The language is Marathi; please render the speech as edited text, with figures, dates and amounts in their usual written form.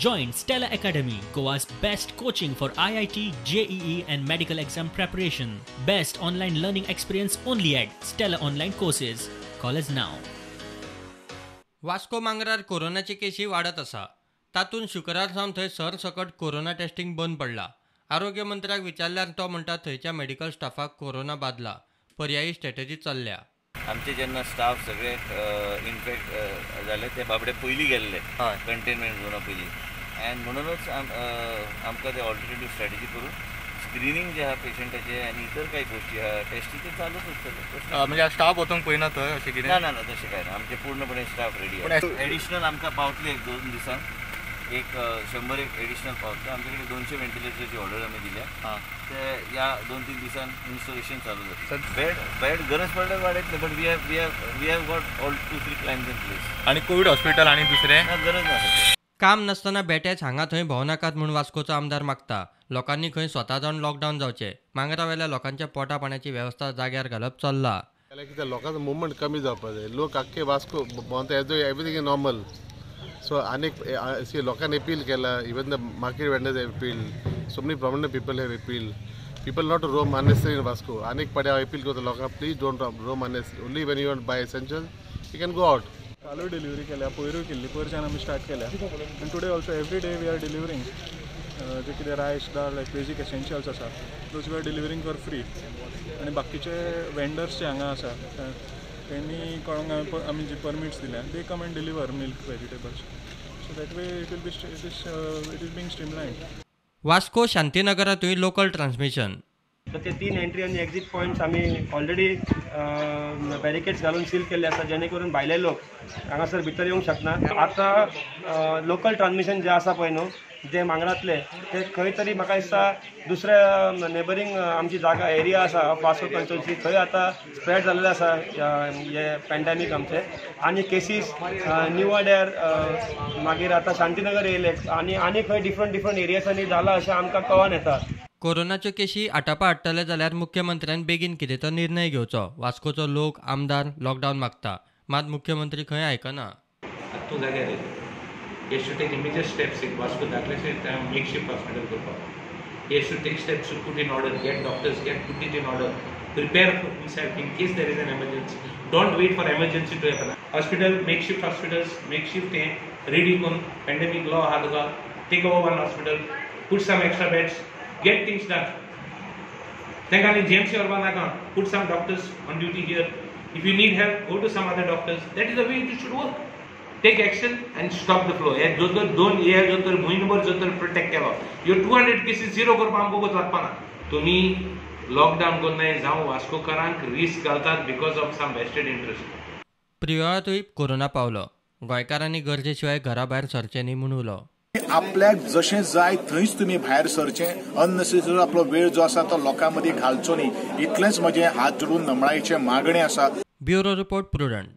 Join Stella Academy, Goa's best coaching for IIT, JEE and medical exam preparation. Best online learning experience only at Stella Online Courses. Call us now. Vasco मांगरार कोरोनाची केशी वाढत आसा. तातूंत शुक्रार सावन थंय सरसकट कोरोना टेस्टिंग बंद पडला. आरोग्य मंत्र्याक विचारल्यार तो म्हणटा थंयच्या मेडिकल स्टाफाक कोरोना बादला. पर्यायी स्ट्रॅटेजी चल्ल्या. आमचे जेन्ना स्टाफ सगळे इन्फेक्ट जाले ते बाबडे पयलीं गेल्ले कंटेनमेंट झोना पयलीं एंड म्हणूनच आमकां ते ऑल्टरनेटीव स्ट्रॅटेजी करून स्क्रिनींग जे आहा पेशंटाचे आनी इतर काही गोष्टी आहा टेस्टी ते चालूच आसतले. म्हणजे स्टाफ वचूंक पयना थंय अशें कितें? ना तशें काय ना. आमचे पूर्णपणे स्टाफ रेडी आहा. एडिशनल आमकां पावतले 1-2 दिसांक एक 100 एडिशनल पावतले. आमचे कडेन 200 व्हेंटिलेटरची ऑर्डर आमी दिल्या. ते या 2-3 दिसांक इन्स्टॉलेशन चालू जातलें. बेड गरज पडल्यार वाडयतले but we have got all 2-3 plans in place. आनी कोविड हॉस्पिटल आनी दुसरें गरज ना. काम नसतना बेट्याच हांगा थंय भोंवनाकात म्हूण वास्कोचो आमदार मागता. लोकांनी खंय स्वता जावन लॉकडावन जावचें. मांगरा वेल्या लोकांच्या पोटा पाण्याची वेवस्था जाग्यार घालप चल्ला. कित्याक लोकांचो मुवमेंट कमी जावपाक जाय. लोक आख्खे वास्को भोंवता एवरीथींग इज नॉर्मल. सो आनीक लोकांनी अपील केला. Even the market vendors have appeal. So many prominent people have appeal. People not to roam unnecessary in Vasco. आनीक पाटी हांव अपील करता लोकांक please don't roam unnecessary. Only when you want buy essential you can go out. कालूय डिलिव्हरी केल्या, पयरूय केल्ली, परच्यान आमी स्टार्ट केल्या. आनी today also every day we are delivering जे कितें रायस दाळ लायक बेजीक एसेंशियल्स आसा those we are delivering for free. आनी बाकीचे वेंडर्स जे हांगा आसा तेणी कळोंक आमी जी परमिट्स दिल्या they come and deliver milk vegetables. So that way it is being streamlined. Vasco शांतीनगरातूय लोकल ट्रान्समिशन. तर ते 3 एंट्री आणि एक्झिट पॉईंट्स आम्ही ऑलरेडी बॅरिकेड्स घालून सील केले असतात जेणे करून भायले लोक हांगासर भितर येवंक शकना. आता लोकल ट्रान्समिशन जे आसा पळय न्हू जे मांगरातले ते खंय तरी म्हाका दिसता दुसऱ्या नेबरींग आमची जागा एरिया आसा वास्को कन्स्टिट्युन्सी थंय आता स्प्रेड जाल्ले आसा हे पॅन्डेमीक आमचे. आनी केसीस न्यू वाड्यार मागीर आता शांतीनगर येयले आनी खंय डिफरंट एरियासांनी जाला अशें आमकां कळोन येता. कोरोनाच्यो केशी आटापा हाडटले जाल्यार मुख्यमंत्र्यान बेगीन कितें तो निर्णय घेवचो. वास्कोचो लोक आमदार लॉकडावन मागता. मात मुख्यमंत्री खंय आयकना. तूं जाग्यार he should take immediate steps in Vasco धाकलेशें मेकशिफ्ट हॉस्पिटल करपाक. He should take steps to put in order, get doctors, get put it in order, prepare himself in case there is an emergency. Don't wait for emergency to happen. Hospital makeshift hospitals makeshift हे रेडी करून पॅन्डेमीक लॉ आहा तुका take over one hospital, put some extra beds, get things done. Thank you, James or Vanaga. Put some doctors on duty here. If you need help, go to some other doctors. That is the way it should work. Take action and stop the flow. Yeah, don't yeah, jotar muinbar jotar protect keva. Your 200 cases zero करपा आमको गोत लागपाना. तुम्ही लॉकडाउन कोन्नाय जावं वास्कोकारांक रिस्क घालतात because of some vested interest. प्रियोळातूय कोरोना पावलो. गोंयकारांनी गरजेशिवाय घरा भायर सरचें न्ही म्हूण उलो. आपल्याक जशें जाय थंयच तुमी भायर सरचें. अननेसेसरी आपलो वेळ जो आसा तो लोकां मदीं घालचो न्ही. इतलेंच म्हजें हात जोडून नमळायेचें मागणें आसा. Bureau report prudent.